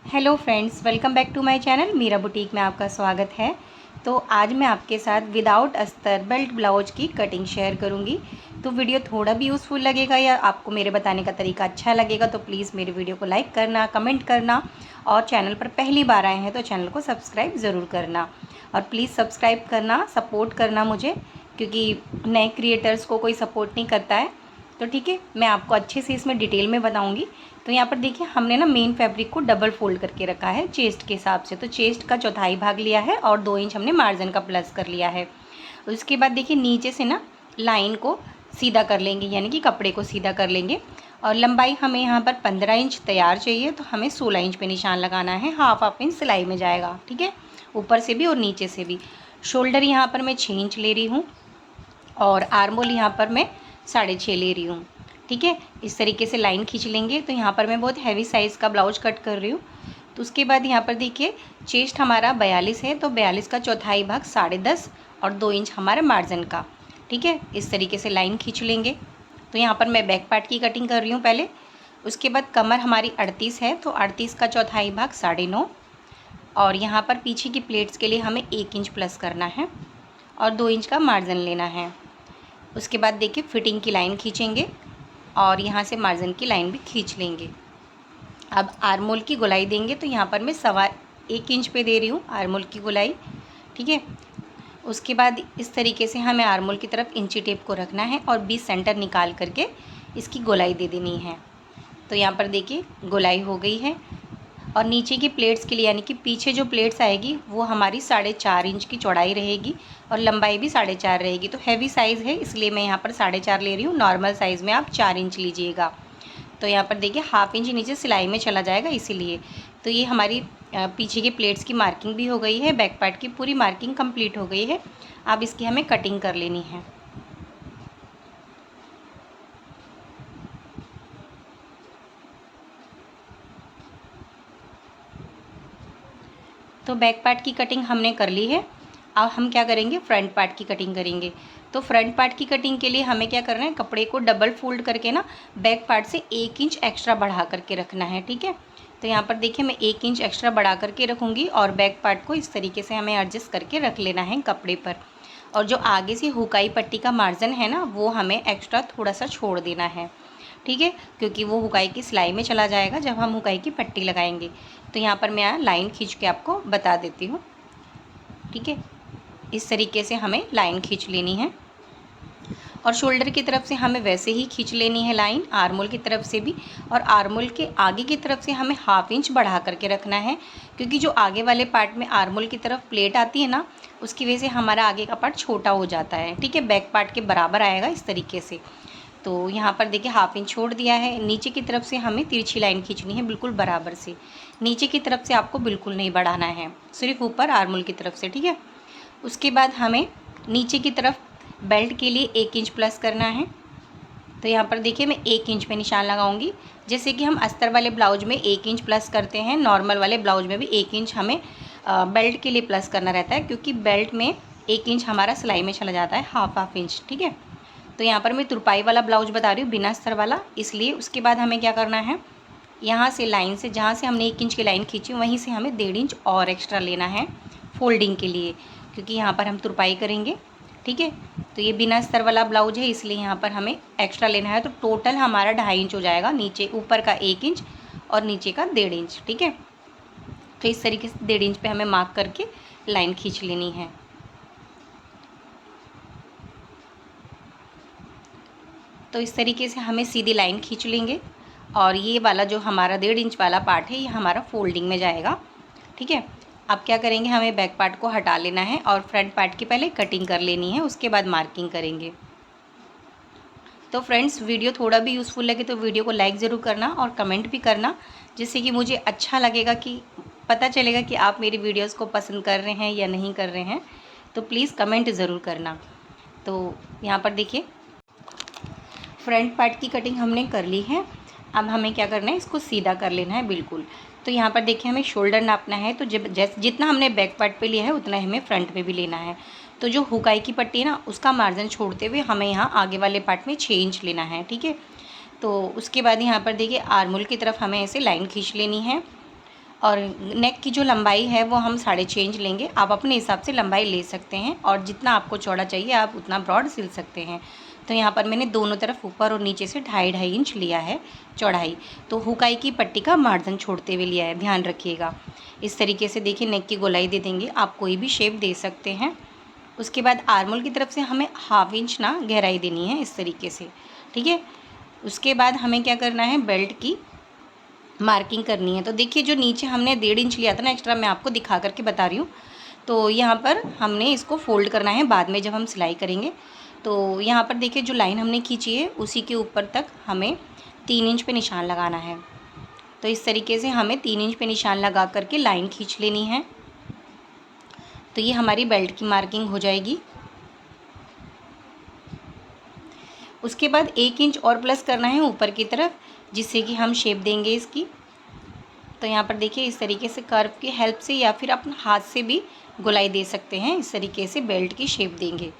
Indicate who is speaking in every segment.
Speaker 1: Hello friends, welcome back to my channel. Meera boutique में आपका स्वागत है। तो आज मैं आपके साथ विदाउट अस्तर बेल्ट ब्लाउज की कटिंग शेयर करूंगी। तो वीडियो थोड़ा भी यूज़फुल लगेगा या आपको मेरे बताने का तरीका अच्छा लगेगा तो प्लीज़ मेरे वीडियो को लाइक करना, कमेंट करना और चैनल पर पहली बार आए हैं तो चैनल को सब्सक्राइब ज़रूर करना। और प्लीज़ सब्सक्राइब करना, सपोर्ट करना मुझे, क्योंकि नए क्रिएटर्स को कोई सपोर्ट नहीं करता है। तो ठीक है, मैं आपको अच्छे से इसमें डिटेल में बताऊंगी। तो यहाँ पर देखिए, हमने ना मेन फैब्रिक को डबल फोल्ड करके रखा है चेस्ट के हिसाब से। तो चेस्ट का चौथाई भाग लिया है और 2 इंच हमने मार्जिन का प्लस कर लिया है। उसके बाद देखिए, नीचे से ना लाइन को सीधा कर लेंगे, यानी कि कपड़े को सीधा कर लेंगे। और लंबाई हमें यहाँ पर 15 इंच तैयार चाहिए, तो हमें 16 इंच पे निशान लगाना है। हाफ इंच सिलाई में जाएगा, ठीक है, ऊपर से भी और नीचे से भी। शोल्डर यहाँ पर मैं 6 इंच ले रही हूँ और आर्मोल यहाँ पर मैं 6.5 ले रही हूँ, ठीक है। इस तरीके से लाइन खींच लेंगे। तो यहाँ पर मैं बहुत हैवी साइज़ का ब्लाउज कट कर रही हूँ। तो उसके बाद यहाँ पर देखिए, चेस्ट हमारा 42 है, तो 42 का चौथाई भाग 10.5 और 2 इंच हमारे मार्जिन का, ठीक है। इस तरीके से लाइन खींच लेंगे। तो यहाँ पर मैं बैक पार्ट की कटिंग कर रही हूँ पहले। उसके बाद कमर हमारी 38 है, तो 38 का चौथाई भाग 9.5 और यहाँ पर पीछे की प्लेट्स के लिए हमें 1 इंच प्लस करना है और 2 इंच का मार्जिन लेना है। उसके बाद देखिए, फिटिंग की लाइन खींचेंगे और यहाँ से मार्जिन की लाइन भी खींच लेंगे। अब आर्मोल की गोलाई देंगे, तो यहाँ पर मैं 1.25 इंच पे दे रही हूँ आर्मोल की गोलाई, ठीक है। उसके बाद इस तरीके से हमें आर्मोल की तरफ इंची टेप को रखना है और 20 सेंटर निकाल करके इसकी गोलाई दे देनी है। तो यहाँ पर देखिए, गोलाई हो गई है। और नीचे की प्लेट्स के लिए, यानी कि पीछे जो प्लेट्स आएगी वो हमारी 4.5 इंच की चौड़ाई रहेगी और लंबाई भी 4.5 रहेगी। तो हैवी साइज़ है, इसलिए मैं यहाँ पर 4.5 ले रही हूँ। नॉर्मल साइज़ में आप 4 इंच लीजिएगा। तो यहाँ पर देखिए, हाफ इंच नीचे सिलाई में चला जाएगा, इसीलिए। तो ये हमारी पीछे की प्लेट्स की मार्किंग भी हो गई है, बैक पार्ट की पूरी मार्किंग कंप्लीट हो गई है। अब इसकी हमें कटिंग कर लेनी है। तो बैक पार्ट की कटिंग हमने कर ली है। अब हम क्या करेंगे, फ्रंट पार्ट की कटिंग करेंगे। तो फ्रंट पार्ट की कटिंग के लिए हमें क्या करना है, कपड़े को डबल फोल्ड करके ना बैक पार्ट से 1 इंच एक्स्ट्रा बढ़ा करके रखना है, ठीक है। तो यहाँ पर देखिए, मैं 1 इंच एक्स्ट्रा बढ़ा करके रखूँगी और बैक पार्ट को इस तरीके से हमें एडजस्ट करके रख लेना है कपड़े पर। और जो आगे से हुकाई पट्टी का मार्जिन है ना, वो हमें एक्स्ट्रा थोड़ा सा छोड़ देना है, ठीक है, क्योंकि वो हुकाई की सिलाई में चला जाएगा जब हम हुकाई की पट्टी लगाएंगे। तो यहाँ पर मैं लाइन खींच के आपको बता देती हूँ, ठीक है। इस तरीके से हमें लाइन खींच लेनी है और शोल्डर की तरफ से हमें वैसे ही खींच लेनी है लाइन, आर्मोल की तरफ से भी। और आर्मोल के आगे की तरफ से हमें हाफ इंच बढ़ा करके रखना है, क्योंकि जो आगे वाले पार्ट में आर्मोल की तरफ प्लेट आती है ना, उसकी वजह से हमारा आगे का पार्ट छोटा हो जाता है, ठीक है। बैक पार्ट के बराबर आएगा इस तरीके से। तो यहाँ पर देखिए, हाफ इंच छोड़ दिया है। नीचे की तरफ से हमें तिरछी लाइन खींचनी है, बिल्कुल बराबर से। नीचे की तरफ से आपको बिल्कुल नहीं बढ़ाना है, सिर्फ ऊपर आर्मोल की तरफ से, ठीक है। उसके बाद हमें नीचे की तरफ बेल्ट के लिए 1 इंच प्लस करना है। तो यहाँ पर देखिए, मैं 1 इंच पे निशान लगाऊंगी। जैसे कि हम अस्तर वाले ब्लाउज में 1 इंच प्लस करते हैं, नॉर्मल वाले ब्लाउज में भी 1 इंच हमें बेल्ट के लिए प्लस करना रहता है, क्योंकि बेल्ट में 1 इंच हमारा सिलाई में चला जाता है, हाफ इंच, ठीक है। तो यहाँ पर मैं तुरपाई वाला ब्लाउज बता रही हूँ, बिना अस्तर वाला, इसलिए। उसके बाद हमें क्या करना है, यहाँ से लाइन से, जहाँ से हमने 1 इंच की लाइन खींची वहीं से हमें 1.5 इंच और एक्स्ट्रा लेना है फोल्डिंग के लिए, क्योंकि यहाँ पर हम तुरपाई करेंगे, ठीक है। तो ये बिना अस्तर वाला ब्लाउज है, इसलिए यहाँ पर हमें एक्स्ट्रा लेना है। तो टोटल हमारा 2.5 इंच हो जाएगा, नीचे ऊपर का 1 इंच और नीचे का 1.5 इंच, ठीक है। तो इस तरीके से 1.5 इंच पे हमें मार्क करके लाइन खींच लेनी है। तो इस तरीके से हमें सीधी लाइन खींच लेंगे और ये वाला जो हमारा 1.5 इंच वाला पार्ट है, ये हमारा फोल्डिंग में जाएगा, ठीक है। अब क्या करेंगे, हमें बैक पार्ट को हटा लेना है और फ्रंट पार्ट की पहले कटिंग कर लेनी है, उसके बाद मार्किंग करेंगे। तो फ्रेंड्स, वीडियो थोड़ा भी यूज़फुल लगे तो वीडियो को लाइक ज़रूर करना और कमेंट भी करना, जिससे कि मुझे अच्छा लगेगा, कि पता चलेगा कि आप मेरी वीडियोज़ को पसंद कर रहे हैं या नहीं कर रहे हैं। तो प्लीज़ कमेंट ज़रूर करना। तो यहाँ पर देखिए, फ्रंट पार्ट की कटिंग हमने कर ली है। अब हमें क्या करना है, इसको सीधा कर लेना है बिल्कुल। तो यहाँ पर देखिए, हमें शोल्डर नापना है, तो जितना हमने बैक पार्ट पे लिया है उतना ही हमें फ्रंट पे भी लेना है। तो जो हुकाई की पट्टी है ना, उसका मार्जिन छोड़ते हुए हमें यहाँ आगे वाले पार्ट में 6 इंच लेना है, ठीक है। तो उसके बाद यहाँ पर देखिए, आर्मोल की तरफ हमें ऐसे लाइन खींच लेनी है और नेक की जो लंबाई है वो हम 6.5 इंच लेंगे। आप अपने हिसाब से लंबाई ले सकते हैं और जितना आपको चौड़ा चाहिए आप उतना ब्रॉड सिल सकते हैं। तो यहाँ पर मैंने दोनों तरफ ऊपर और नीचे से 2.5 इंच लिया है चौड़ाई। तो हुकाई की पट्टी का मार्जिन छोड़ते हुए लिया है, ध्यान रखिएगा। इस तरीके से देखिए नेक की गोलाई दे देंगे, आप कोई भी शेप दे सकते हैं। उसके बाद आर्मोल की तरफ से हमें 1/2 इंच ना गहराई देनी है इस तरीके से, ठीक है। उसके बाद हमें क्या करना है, बेल्ट की मार्किंग करनी है। तो देखिए जो नीचे हमने 1.5 इंच लिया था ना एक्स्ट्रा, मैं आपको दिखा करके बता रही हूँ। तो यहाँ पर हमने इसको फोल्ड करना है बाद में जब हम सिलाई करेंगे। तो यहाँ पर देखिए जो लाइन हमने खींची है उसी के ऊपर तक हमें 3 इंच पे निशान लगाना है। तो इस तरीके से हमें 3 इंच पे निशान लगा करके लाइन खींच लेनी है। तो ये हमारी बेल्ट की मार्किंग हो जाएगी। उसके बाद 1 इंच और प्लस करना है ऊपर की तरफ, जिससे कि हम शेप देंगे इसकी। तो यहाँ पर देखिए इस तरीके से कर्व की हेल्प से या फिर अपने हाथ से भी गोलाई दे सकते हैं, इस तरीके से बेल्ट की शेप देंगे।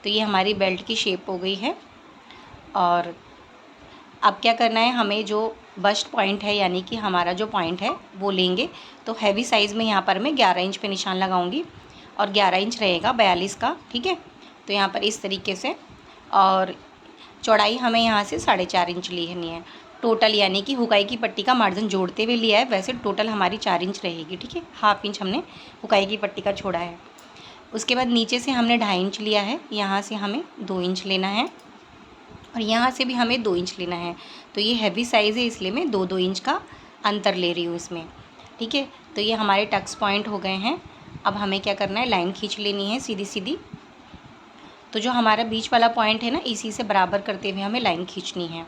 Speaker 1: तो ये हमारी बेल्ट की शेप हो गई है। और अब क्या करना है, हमें जो बस्ट पॉइंट है यानी कि हमारा जो पॉइंट है वो लेंगे। तो हैवी साइज़ में यहाँ पर मैं 11 इंच पे निशान लगाऊंगी और 11 इंच रहेगा 42 का, ठीक है। तो यहाँ पर इस तरीके से, और चौड़ाई हमें यहाँ से 4.5 इंच लेनी है टोटल, यानी कि हुकाई की पट्टी का मार्जिन जोड़ते हुए लिया है। वैसे टोटल हमारी 4 इंच रहेगी, ठीक है। 1/2 इंच हमने हुकाई की पट्टी का छोड़ा है। उसके बाद नीचे से हमने 2.5 इंच लिया है, यहाँ से हमें 2 इंच लेना है और यहाँ से भी हमें 2 इंच लेना है। तो ये हैवी साइज़ है इसलिए मैं 2-2 इंच का अंतर ले रही हूँ इसमें, ठीक है। तो ये हमारे टक्स पॉइंट हो गए हैं। अब हमें क्या करना है, लाइन खींच लेनी है सीधी सीधी। तो जो हमारा बीच वाला पॉइंट है ना, इसी से बराबर करते हुए हमें लाइन खींचनी है।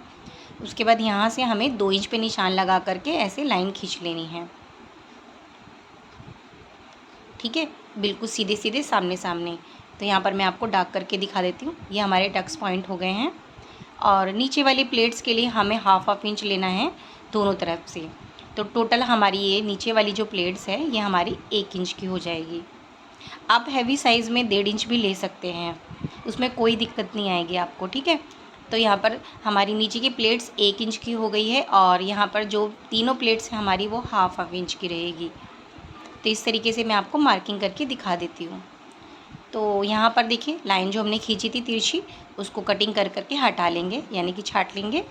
Speaker 1: उसके बाद यहाँ से हमें 2 इंच पे निशान लगा करके ऐसे लाइन खींच लेनी है, ठीक है, बिल्कुल सीधे सीधे सामने सामने। तो यहाँ पर मैं आपको डार्क करके दिखा देती हूँ। ये हमारे टक्स पॉइंट हो गए हैं। और नीचे वाली प्लेट्स के लिए हमें 1/2 इंच लेना है दोनों तरफ से। तो टोटल हमारी ये नीचे वाली जो प्लेट्स है ये हमारी 1 इंच की हो जाएगी। आप हैवी साइज़ में 1.5 इंच भी ले सकते हैं, उसमें कोई दिक्कत नहीं आएगी आपको, ठीक है। तो यहाँ पर हमारी नीचे की प्लेट्स 1 इंच की हो गई है और यहाँ पर जो तीनों प्लेट्स हैं हमारी वो 1/2 इंच की रहेगी। तो इस तरीके से मैं आपको मार्किंग करके दिखा देती हूँ। तो यहाँ पर देखिए लाइन जो हमने खींची थी तिरछी, उसको कटिंग कर करके हटा लेंगे, यानी कि छाट लेंगे।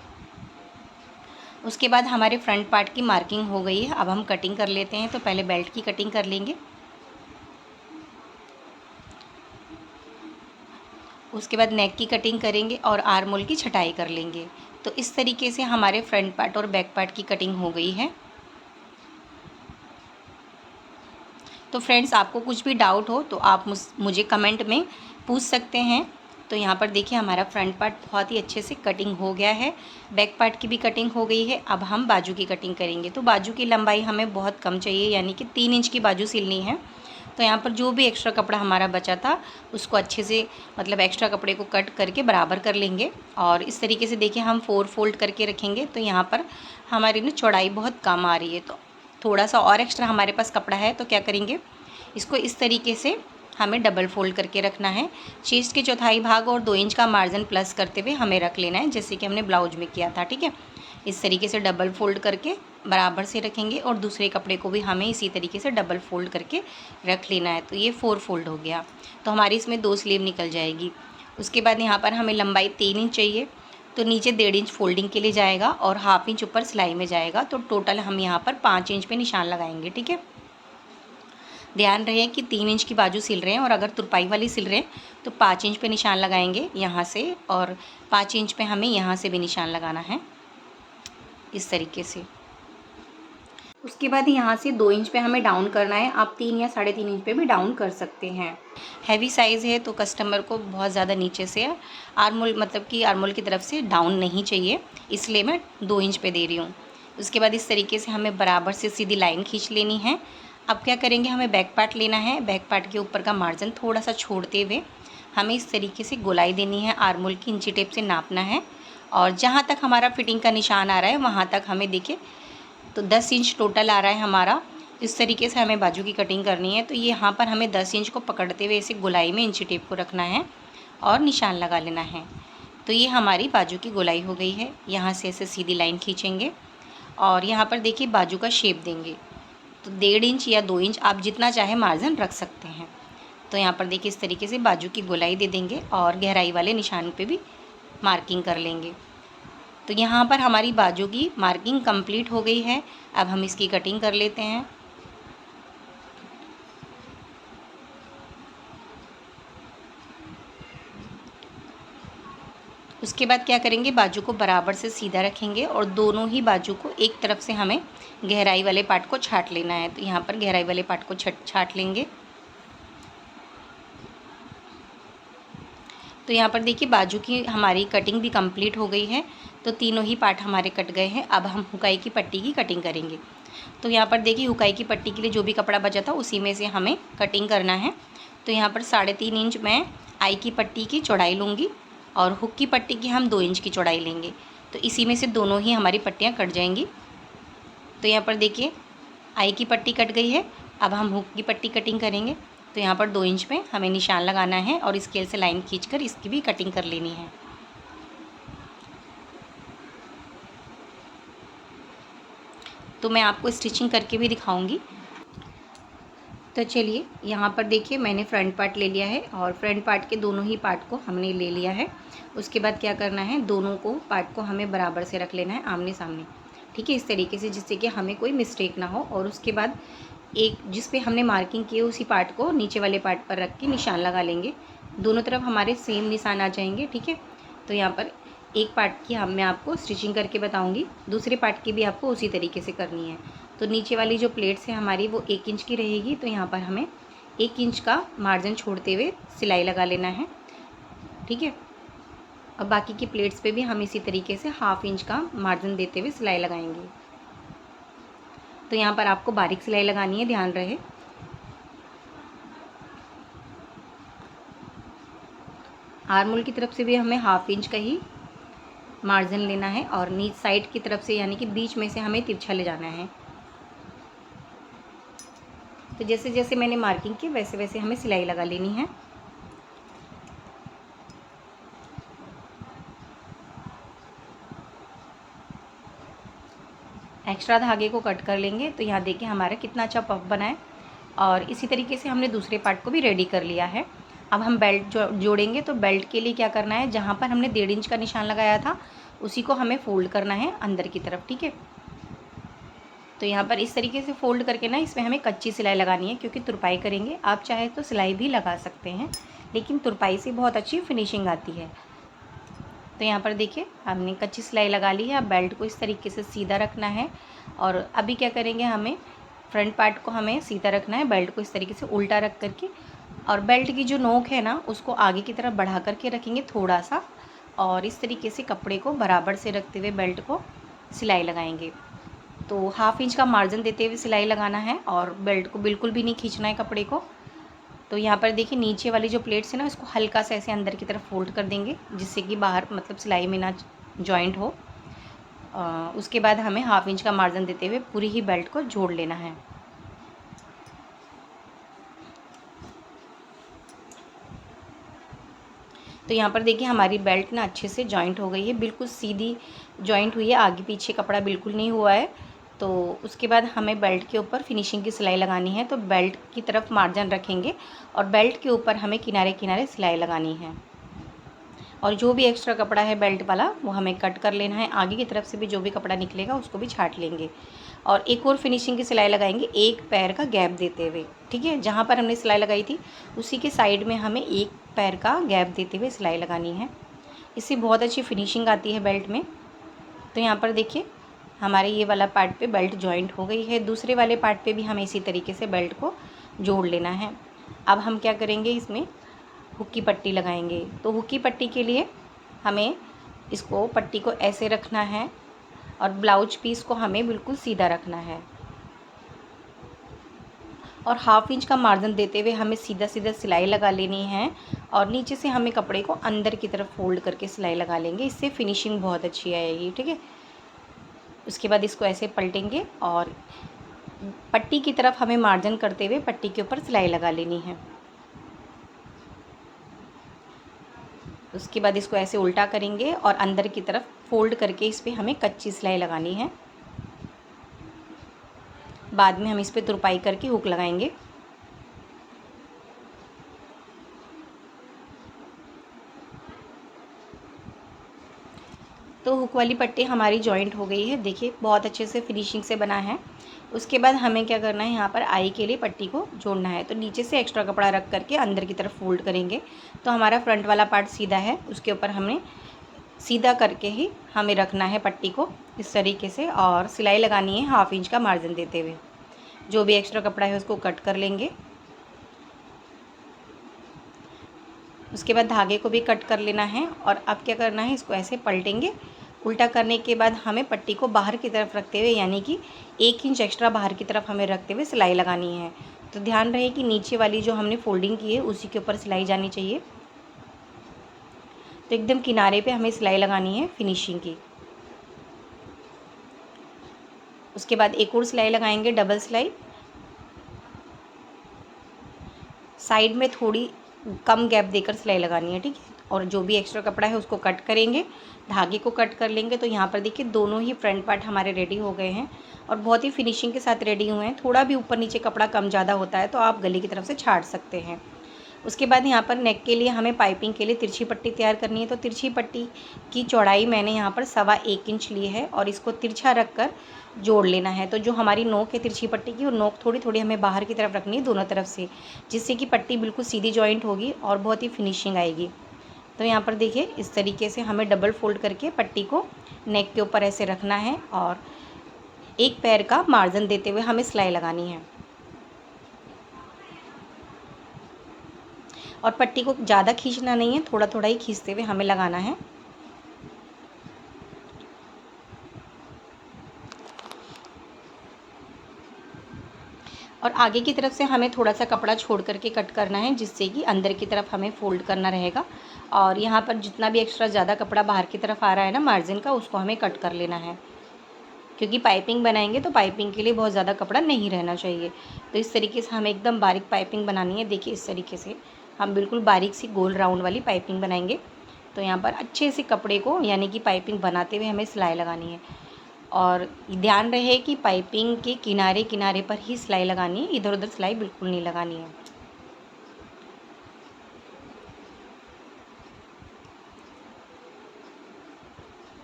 Speaker 1: उसके बाद हमारे फ्रंट पार्ट की मार्किंग हो गई है। अब हम कटिंग कर लेते हैं। तो पहले बेल्ट की कटिंग कर लेंगे, उसके बाद नेक की कटिंग करेंगे और आर्मोल की छटाई कर लेंगे। तो इस तरीके से हमारे फ्रंट पार्ट और बैक पार्ट की कटिंग हो गई है। तो फ्रेंड्स आपको कुछ भी डाउट हो तो आप मुझे कमेंट में पूछ सकते हैं। तो यहाँ पर देखिए हमारा फ्रंट पार्ट बहुत ही अच्छे से कटिंग हो गया है, बैक पार्ट की भी कटिंग हो गई है। अब हम बाजू की कटिंग करेंगे। तो बाजू की लंबाई हमें बहुत कम चाहिए, यानी कि 3 इंच की बाजू सिलनी है। तो यहाँ पर जो भी एक्स्ट्रा कपड़ा हमारा बचा था उसको अच्छे से, मतलब एक्स्ट्रा कपड़े को कट करके बराबर कर लेंगे। और इस तरीके से देखिए हम 4 फोल्ड करके रखेंगे। तो यहाँ पर हमारी ना चौड़ाई बहुत कम आ रही है, तो थोड़ा सा और एक्स्ट्रा हमारे पास कपड़ा है। तो क्या करेंगे, इसको इस तरीके से हमें डबल फोल्ड करके रखना है। चेस्ट के चौथाई भाग और 2 इंच का मार्जिन प्लस करते हुए हमें रख लेना है, जैसे कि हमने ब्लाउज में किया था, ठीक है। इस तरीके से डबल फोल्ड करके बराबर से रखेंगे और दूसरे कपड़े को भी हमें इसी तरीके से डबल फोल्ड करके रख लेना है। तो ये 4 फोल्ड हो गया। तो हमारी इसमें 2 स्लीव निकल जाएगी। उसके बाद यहाँ पर हमें लंबाई 3 इंच चाहिए। तो नीचे 1.5 इंच फोल्डिंग के लिए जाएगा और 1/2 इंच ऊपर सिलाई में जाएगा। तो टोटल हम यहाँ पर 5 इंच पे निशान लगाएंगे, ठीक है। ध्यान रहे कि 3 इंच की बाजू सिल रहे हैं और अगर तुरपाई वाली सिल रहे हैं तो 5 इंच पे निशान लगाएंगे यहाँ से, और 5 इंच पे हमें यहाँ से भी निशान लगाना है इस तरीके से। उसके बाद यहाँ से 2 इंच पे हमें डाउन करना है। आप 3 या 3.5 इंच पे भी डाउन कर सकते हैं। हैवी साइज़ है तो कस्टमर को बहुत ज़्यादा नीचे से आर्मोल, मतलब कि आर्मोल की तरफ से डाउन नहीं चाहिए, इसलिए मैं 2 इंच पे दे रही हूँ। उसके बाद इस तरीके से हमें बराबर से सीधी लाइन खींच लेनी है। अब क्या करेंगे, हमें बैक पार्ट लेना है। बैक पार्ट के ऊपर का मार्जिन थोड़ा सा छोड़ते हुए हमें इस तरीके से गोलाई देनी है। आर्मोल की इंची टेप से नापना है और जहाँ तक हमारा फिटिंग का निशान आ रहा है वहाँ तक हमें देखिए, तो 10 इंच टोटल आ रहा है हमारा। इस तरीके से हमें बाजू की कटिंग करनी है। तो यहाँ पर हमें 10 इंच को पकड़ते हुए इसे गोलाई में इंची टेप को रखना है और निशान लगा लेना है। तो ये हमारी बाजू की गोलाई हो गई है। यहाँ से ऐसे सीधी लाइन खींचेंगे और यहाँ पर देखिए बाजू का शेप देंगे। तो 1.5 इंच या 2 इंच आप जितना चाहे मार्जिन रख सकते हैं। तो यहाँ पर देखिए इस तरीके से बाजू की गोलाई दे देंगे और गहराई वाले निशान पे भी मार्किंग कर लेंगे। तो यहाँ पर हमारी बाजू की मार्किंग कंप्लीट हो गई है। अब हम इसकी कटिंग कर लेते हैं। उसके बाद क्या करेंगे, बाजू को बराबर से सीधा रखेंगे और दोनों ही बाजू को एक तरफ से हमें गहराई वाले पार्ट को छाट लेना है। तो यहाँ पर गहराई वाले पार्ट को छाट लेंगे। तो यहाँ पर देखिए बाजू की हमारी कटिंग भी कंप्लीट हो गई है। तो तीनों ही पार्ट हमारे कट गए हैं। अब हम हुकाई की पट्टी की कटिंग करेंगे। तो यहाँ पर देखिए हुकाई की पट्टी के लिए जो भी कपड़ा बचा था उसी में से हमें कटिंग करना है। तो यहाँ पर 3.5 इंच मैं आई की पट्टी की चौड़ाई लूँगी और हुक की पट्टी की हम 2 इंच की चौड़ाई लेंगे। तो इसी में से दोनों ही हमारी पट्टियाँ कट जाएंगी। तो यहाँ पर देखिए आई की पट्टी कट गई है। अब हम हुक की पट्टी कटिंग करेंगे। तो यहाँ पर 2 इंच में हमें निशान लगाना है और स्केल से लाइन खींचकर इसकी भी कटिंग कर लेनी है। तो मैं आपको स्टिचिंग करके भी दिखाऊंगी। तो चलिए यहाँ पर देखिए मैंने फ्रंट पार्ट ले लिया है और फ्रंट पार्ट के दोनों ही पार्ट को हमने ले लिया है। उसके बाद क्या करना है, दोनों को पार्ट को हमें बराबर से रख लेना है आमने सामने, ठीक है, इस तरीके से जिससे कि हमें कोई मिस्टेक ना हो। और उसके बाद एक जिस पे हमने मार्किंग की है उसी पार्ट को नीचे वाले पार्ट पर रख के निशान लगा लेंगे। दोनों तरफ हमारे सेम निशान आ जाएंगे, ठीक है। तो यहाँ पर एक पार्ट की मैं आपको स्टिचिंग करके बताऊँगी, दूसरे पार्ट की भी आपको उसी तरीके से करनी है। तो नीचे वाली जो प्लेट्स है हमारी वो 1 इंच की रहेगी। तो यहाँ पर हमें 1 इंच का मार्जिन छोड़ते हुए सिलाई लगा लेना है, ठीक है। और बाकी की प्लेट्स पे भी हम इसी तरीके से 1/2 इंच का मार्जिन देते हुए सिलाई लगाएंगे। तो यहाँ पर आपको बारीक सिलाई लगानी है, ध्यान रहे। आर्मोल की तरफ से भी हमें 1/2 इंच का ही मार्जिन लेना है और नीच साइड की तरफ से यानी कि बीच में से हमें तिरछा ले जाना है। तो जैसे जैसे मैंने मार्किंग की वैसे वैसे हमें सिलाई लगा लेनी है। एक्स्ट्रा धागे को कट कर लेंगे। तो यहाँ देखिए हमारा कितना अच्छा पफ बना है। और इसी तरीके से हमने दूसरे पार्ट को भी रेडी कर लिया है। अब हम बेल्ट जोड़ेंगे। तो बेल्ट के लिए क्या करना है, जहाँ पर हमने 1.5 इंच का निशान लगाया था उसी को हमें फ़ोल्ड करना है अंदर की तरफ, ठीक है। तो यहाँ पर इस तरीके से फ़ोल्ड करके ना इसमें हमें कच्ची सिलाई लगानी है, क्योंकि तुरपाई करेंगे। आप चाहे तो सिलाई भी लगा सकते हैं, लेकिन तुरपाई से बहुत अच्छी फिनिशिंग आती है। तो यहाँ पर देखिए हमने कच्ची सिलाई लगा ली है। अब बेल्ट को इस तरीके से सीधा रखना है। और अभी क्या करेंगे, हमें फ्रंट पार्ट को हमें सीधा रखना है, बेल्ट को इस तरीके से उल्टा रख करके। और बेल्ट की जो नोक है ना उसको आगे की तरफ बढ़ा करके रखेंगे थोड़ा सा, और इस तरीके से कपड़े को बराबर से रखते हुए बेल्ट को सिलाई लगाएंगे। तो 1/2 इंच का मार्जिन देते हुए सिलाई लगाना है और बेल्ट को बिल्कुल भी नहीं खींचना है कपड़े को। तो यहाँ पर देखिए नीचे वाली जो प्लेट्स है ना इसको हल्का सा ऐसे अंदर की तरफ फोल्ड कर देंगे, जिससे कि बाहर मतलब सिलाई में ना जॉइंट हो। उसके बाद हमें 1/2 इंच का मार्जिन देते हुए पूरी ही बेल्ट को जोड़ लेना है। तो यहाँ पर देखिए हमारी बेल्ट ना अच्छे से जॉइंट हो गई है, बिल्कुल सीधी जॉइंट हुई है, आगे पीछे कपड़ा बिल्कुल नहीं हुआ है। तो उसके बाद हमें बेल्ट के ऊपर फिनिशिंग की सिलाई लगानी है। तो बेल्ट की तरफ मार्जिन रखेंगे और बेल्ट के ऊपर हमें किनारे किनारे सिलाई लगानी है। और जो भी एक्स्ट्रा कपड़ा है बेल्ट वाला वो हमें कट कर लेना है। आगे की तरफ से भी जो भी कपड़ा निकलेगा उसको भी छाट लेंगे। और एक और फिनिशिंग की सिलाई लगाएंगे एक पैर का गैप देते हुए, ठीक है। जहाँ पर हमने सिलाई लगाई थी उसी के साइड में हमें एक पैर का गैप देते हुए सिलाई लगानी है। इससे बहुत अच्छी फिनिशिंग आती है बेल्ट में। तो यहाँ पर देखिए हमारे ये वाला पार्ट पे बेल्ट जॉइंट हो गई है। दूसरे वाले पार्ट पे भी हमें इसी तरीके से बेल्ट को जोड़ लेना है। अब हम क्या करेंगे, इसमें हुक की पट्टी लगाएंगे। तो हुक की पट्टी के लिए हमें इसको पट्टी को ऐसे रखना है और ब्लाउज पीस को हमें बिल्कुल सीधा रखना है। और 1/2 इंच का मार्जिन देते हुए हमें सीधा सीधा सिलाई लगा लेनी है। और नीचे से हमें कपड़े को अंदर की तरफ फोल्ड करके सिलाई लगा लेंगे, इससे फिनिशिंग बहुत अच्छी आएगी, ठीक है। उसके बाद इसको ऐसे पलटेंगे और पट्टी की तरफ हमें मार्जिन करते हुए पट्टी के ऊपर सिलाई लगा लेनी है। उसके बाद इसको ऐसे उल्टा करेंगे और अंदर की तरफ फोल्ड करके इस पर हमें कच्ची सिलाई लगानी है। बाद में हम इस पर तुरपाई करके हुक लगाएंगे। तो हुक वाली पट्टी हमारी जॉइंट हो गई है, देखिए बहुत अच्छे से फिनिशिंग से बना है। उसके बाद हमें क्या करना है, यहाँ पर आई के लिए पट्टी को जोड़ना है। तो नीचे से एक्स्ट्रा कपड़ा रख करके अंदर की तरफ फोल्ड करेंगे। तो हमारा फ्रंट वाला पार्ट सीधा है, उसके ऊपर हमें सीधा करके ही हमें रखना है पट्टी को इस तरीके से, और सिलाई लगानी है 1/2 इंच का मार्जिन देते हुए। जो भी एक्स्ट्रा कपड़ा है उसको कट कर लेंगे। उसके बाद धागे को भी कट कर लेना है। और अब क्या करना है, इसको ऐसे पलटेंगे। उल्टा करने के बाद हमें पट्टी को बाहर की तरफ रखते हुए, यानी कि 1 इंच एक्स्ट्रा बाहर की तरफ हमें रखते हुए सिलाई लगानी है। तो ध्यान रहे कि नीचे वाली जो हमने फोल्डिंग की है उसी के ऊपर सिलाई जानी चाहिए। तो एकदम किनारे पे हमें सिलाई लगानी है फिनिशिंग की। उसके बाद एक और सिलाई लगाएंगे, डबल सिलाई। साइड में थोड़ी कम गैप देकर सिलाई लगानी है, ठीक है। और जो भी एक्स्ट्रा कपड़ा है उसको कट करेंगे, धागे को कट कर लेंगे। तो यहाँ पर देखिए दोनों ही फ्रंट पार्ट हमारे रेडी हो गए हैं और बहुत ही फिनिशिंग के साथ रेडी हुए हैं। थोड़ा भी ऊपर नीचे कपड़ा कम ज़्यादा होता है तो आप गले की तरफ से छाट सकते हैं। उसके बाद यहाँ पर नेक के लिए हमें पाइपिंग के लिए तिरछी पट्टी तैयार करनी है। तो तिरछी पट्टी की चौड़ाई मैंने यहाँ पर 1.25 इंच ली है और इसको तिरछा रख कर जोड़ लेना है। तो जो हमारी नोक है तिरछी पट्टी की, वो नोक थोड़ी थोड़ी हमें बाहर की तरफ रखनी है दोनों तरफ से, जिससे कि पट्टी बिल्कुल सीधी जॉइंट होगी और बहुत ही फिनिशिंग आएगी। तो यहाँ पर देखिए इस तरीके से हमें डबल फोल्ड करके पट्टी को नेक के ऊपर ऐसे रखना है और एक पैर का मार्जिन देते हुए हमें सिलाई लगानी है। और पट्टी को ज़्यादा खींचना नहीं है, थोड़ा थोड़ा ही खींचते हुए हमें लगाना है। और आगे की तरफ से हमें थोड़ा सा कपड़ा छोड़ करके कट करना है, जिससे कि अंदर की तरफ हमें फ़ोल्ड करना रहेगा। और यहाँ पर जितना भी एक्स्ट्रा ज़्यादा कपड़ा बाहर की तरफ आ रहा है ना मार्जिन का, उसको हमें कट कर लेना है, क्योंकि पाइपिंग बनाएंगे तो पाइपिंग के लिए बहुत ज़्यादा कपड़ा नहीं रहना चाहिए। तो इस तरीके से हमें एकदम बारीक पाइपिंग बनानी है। देखिए इस तरीके से हम बिल्कुल बारीक सी गोल राउंड वाली पाइपिंग बनाएंगे। तो यहाँ पर अच्छे से कपड़े को यानी कि पाइपिंग बनाते हुए हमें सिलाई लगानी है। और ध्यान रहे कि पाइपिंग के किनारे किनारे पर ही सिलाई लगानी है, इधर उधर सिलाई बिल्कुल नहीं लगानी है।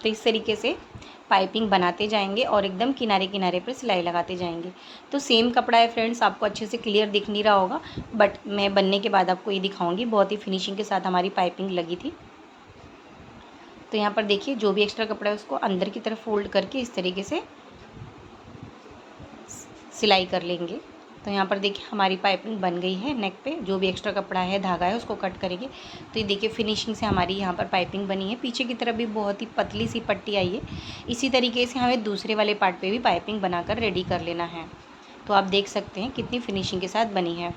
Speaker 1: तो इस तरीके से पाइपिंग बनाते जाएंगे और एकदम किनारे किनारे पर सिलाई लगाते जाएंगे। तो सेम कपड़ा है फ्रेंड्स, आपको अच्छे से क्लियर दिख नहीं रहा होगा, बट मैं बनने के बाद आपको ये दिखाऊंगी। बहुत ही फिनिशिंग के साथ हमारी पाइपिंग लगी थी। तो यहाँ पर देखिए जो भी एक्स्ट्रा कपड़ा है उसको अंदर की तरफ फोल्ड करके इस तरीके से सिलाई कर लेंगे। तो यहाँ पर देखिए हमारी पाइपिंग बन गई है। नेक पे जो भी एक्स्ट्रा कपड़ा है, धागा है, उसको कट करेंगे। तो ये देखिए फिनिशिंग से हमारी यहाँ पर पाइपिंग बनी है। पीछे की तरफ भी बहुत ही पतली सी पट्टी आई है। इसी तरीके से हमें दूसरे वाले पार्ट पे भी पाइपिंग बनाकर रेडी कर लेना है। तो आप देख सकते हैं कितनी फिनिशिंग के साथ बनी है।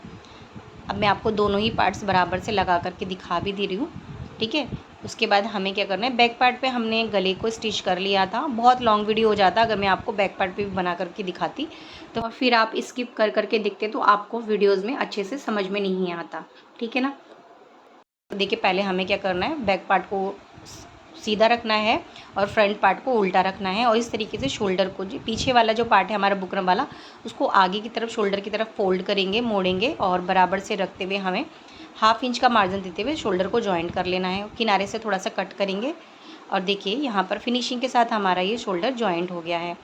Speaker 1: अब मैं आपको दोनों ही पार्ट्स बराबर से लगा करके दिखा भी दे रही हूँ, ठीक है। उसके बाद हमें क्या करना है, बैक पार्ट पे हमने गले को स्टिच कर लिया था। बहुत लॉन्ग वीडियो हो जाता अगर मैं आपको बैक पार्ट पे भी बना करके दिखाती, तो फिर आप स्किप कर करके देखते तो आपको वीडियोज़ में अच्छे से समझ में नहीं आता, ठीक है ना। तो देखिए पहले हमें क्या करना है, बैक पार्ट को सीधा रखना है और फ्रंट पार्ट को उल्टा रखना है। और इस तरीके से शोल्डर को, जो पीछे वाला जो पार्ट है हमारा बुकरम वाला, उसको आगे की तरफ शोल्डर की तरफ फोल्ड करेंगे, मोड़ेंगे और बराबर से रखते हुए हमें 1/2 इंच का मार्जिन देते हुए शोल्डर को जॉइंट कर लेना है। किनारे से थोड़ा सा कट करेंगे और देखिए यहाँ पर फिनिशिंग के साथ हमारा ये शोल्डर जॉइंट हो गया है।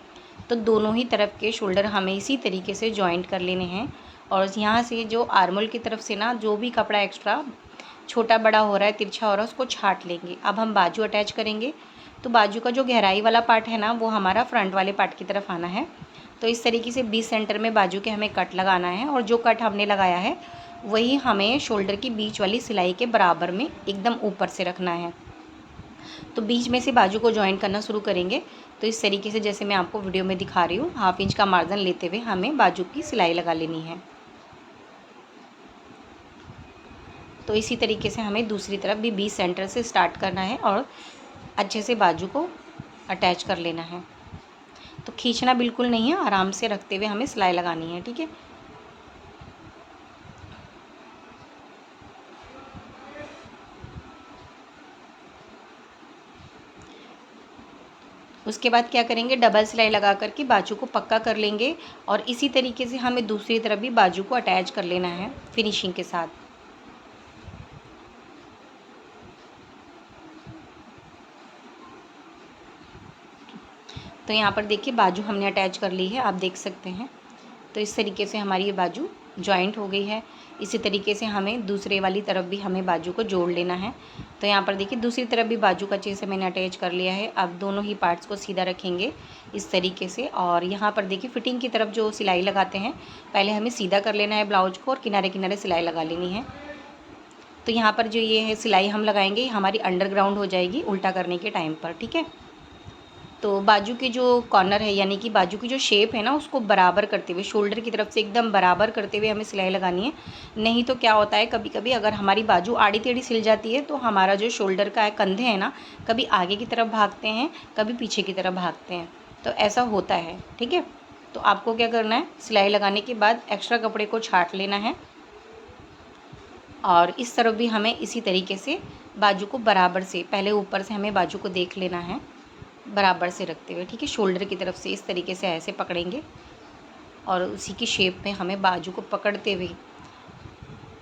Speaker 1: तो दोनों ही तरफ के शोल्डर हमें इसी तरीके से जॉइंट कर लेने हैं। और यहाँ से जो आर्मोल की तरफ से ना जो भी कपड़ा एक्स्ट्रा छोटा बड़ा हो रहा है, तिरछा हो रहा है, उसको छाट लेंगे। अब हम बाजू अटैच करेंगे। तो बाजू का जो गहराई वाला पार्ट है ना, वो हमारा फ्रंट वाले पार्ट की तरफ आना है। तो इस तरीके से 20 सेंटर में बाजू के हमें कट लगाना है। और जो कट हमने लगाया है वही हमें शोल्डर की बीच वाली सिलाई के बराबर में एकदम ऊपर से रखना है। तो बीच में से बाजू को जॉइन करना शुरू करेंगे। तो इस तरीके से जैसे मैं आपको वीडियो में दिखा रही हूँ, 1/2 इंच का मार्जिन लेते हुए हमें बाजू की सिलाई लगा लेनी है। तो इसी तरीके से हमें दूसरी तरफ भी 20 सेंटर से स्टार्ट करना है और अच्छे से बाजू को अटैच कर लेना है। तो खींचना बिल्कुल नहीं है, आराम से रखते हुए हमें सिलाई लगानी है, ठीक है। उसके बाद क्या करेंगे, डबल सिलाई लगा करके बाजू को पक्का कर लेंगे और इसी तरीके से हमें दूसरी तरफ भी बाजू को अटैच कर लेना है फिनिशिंग के साथ। तो यहाँ पर देखिए बाजू हमने अटैच कर ली है, आप देख सकते हैं। तो इस तरीके से हमारी ये बाजू जॉइंट हो गई है। इसी तरीके से हमें दूसरे वाली तरफ भी हमें बाजू को जोड़ लेना है। तो यहाँ पर देखिए दूसरी तरफ भी बाजू का अच्छे से मैंने अटैच कर लिया है। अब दोनों ही पार्ट्स को सीधा रखेंगे इस तरीके से। और यहाँ पर देखिए फिटिंग की तरफ जो सिलाई लगाते हैं, पहले हमें सीधा कर लेना है ब्लाउज को और किनारे किनारे सिलाई लगा लेनी है। तो यहाँ पर जो ये है सिलाई हम लगाएंगे, हमारी अंडरग्राउंड हो जाएगी उल्टा करने के टाइम पर, ठीक है। तो बाजू के जो कॉर्नर है यानी कि बाजू की जो शेप है ना, उसको बराबर करते हुए शोल्डर की तरफ से एकदम बराबर करते हुए हमें सिलाई लगानी है। नहीं तो क्या होता है, कभी कभी अगर हमारी बाजू आड़ी टेढ़ी सिल जाती है तो हमारा जो शोल्डर का है, कंधे हैं ना, कभी आगे की तरफ भागते हैं, कभी पीछे की तरफ भागते हैं, तो ऐसा होता है, ठीक है। तो आपको क्या करना है, सिलाई लगाने के बाद एक्स्ट्रा कपड़े को छाँट लेना है और इस तरफ भी हमें इसी तरीके से बाजू को बराबर से, पहले ऊपर से हमें बाजू को देख लेना है बराबर से रखते हुए, ठीक है। शोल्डर की तरफ से इस तरीके से ऐसे पकड़ेंगे और उसी की शेप में हमें बाजू को पकड़ते हुए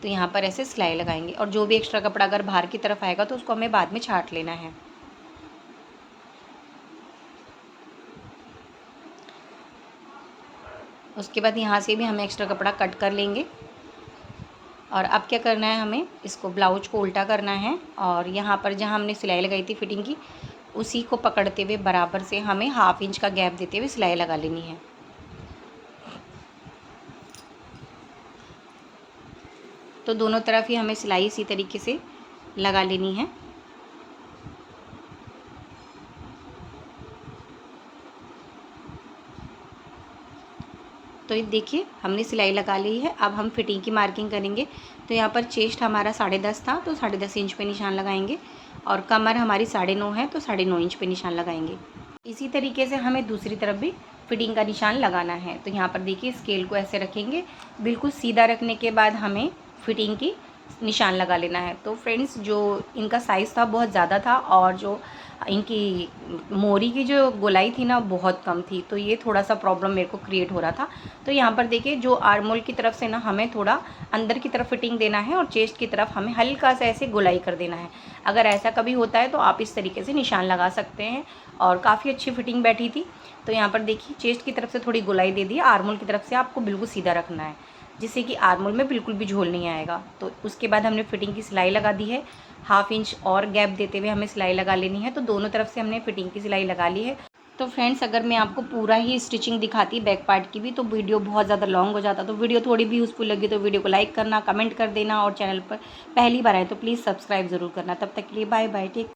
Speaker 1: तो यहाँ पर ऐसे सिलाई लगाएंगे। और जो भी एक्स्ट्रा कपड़ा अगर बाहर की तरफ आएगा तो उसको हमें बाद में छाँट लेना है। उसके बाद यहाँ से भी हमें एक्स्ट्रा कपड़ा कट कर लेंगे। और अब क्या करना है, हमें इसको ब्लाउज को उल्टा करना है और यहाँ पर जहाँ हमने सिलाई लगाई थी फिटिंग की, उसी को पकड़ते हुए बराबर से हमें 1/2 इंच का गैप देते हुए सिलाई लगा लेनी है। तो दोनों तरफ ही हमें सिलाई इसी तरीके से लगा लेनी है। तो ये देखिए हमने सिलाई लगा ली है। अब हम फिटिंग की मार्किंग करेंगे। तो यहाँ पर चेस्ट हमारा 10.5 था तो 10.5 इंच पे निशान लगाएंगे और कमर हमारी 9.5 है तो 9.5 इंच पे निशान लगाएंगे। इसी तरीके से हमें दूसरी तरफ भी फिटिंग का निशान लगाना है। तो यहाँ पर देखिए स्केल को ऐसे रखेंगे, बिल्कुल सीधा रखने के बाद हमें फिटिंग की निशान लगा लेना है। तो फ्रेंड्स, जो इनका साइज़ था बहुत ज़्यादा था और जो इनकी मोरी की जो गोलाई थी ना बहुत कम थी, तो ये थोड़ा सा प्रॉब्लम मेरे को क्रिएट हो रहा था। तो यहाँ पर देखिए जो आर्म होल की तरफ से ना हमें थोड़ा अंदर की तरफ फिटिंग देना है और चेस्ट की तरफ हमें हल्का सा ऐसे गोलाई कर देना है। अगर ऐसा कभी होता है तो आप इस तरीके से निशान लगा सकते हैं और काफ़ी अच्छी फिटिंग बैठी थी। तो यहाँ पर देखिए चेस्ट की तरफ से थोड़ी गोलाई दे दी, आर्म होल की तरफ से आपको बिल्कुल सीधा रखना है जिससे कि आर्म होल में बिल्कुल भी झोल नहीं आएगा। तो उसके बाद हमने फिटिंग की सिलाई लगा दी है, 1/2 इंच और गैप देते हुए हमें सिलाई लगा लेनी है। तो दोनों तरफ से हमने फिटिंग की सिलाई लगा ली है। तो फ्रेंड्स, अगर मैं आपको पूरा ही स्टिचिंग दिखाती बैक पार्ट की भी तो वीडियो बहुत ज़्यादा लॉन्ग हो जाता। तो वीडियो थोड़ी भी यूज़फुल लगी तो वीडियो को लाइक करना, कमेंट कर देना और चैनल पर पहली बार आए तो प्लीज़ सब्सक्राइब ज़रूर करना। तब तक के लिए बाय बाय, टेक।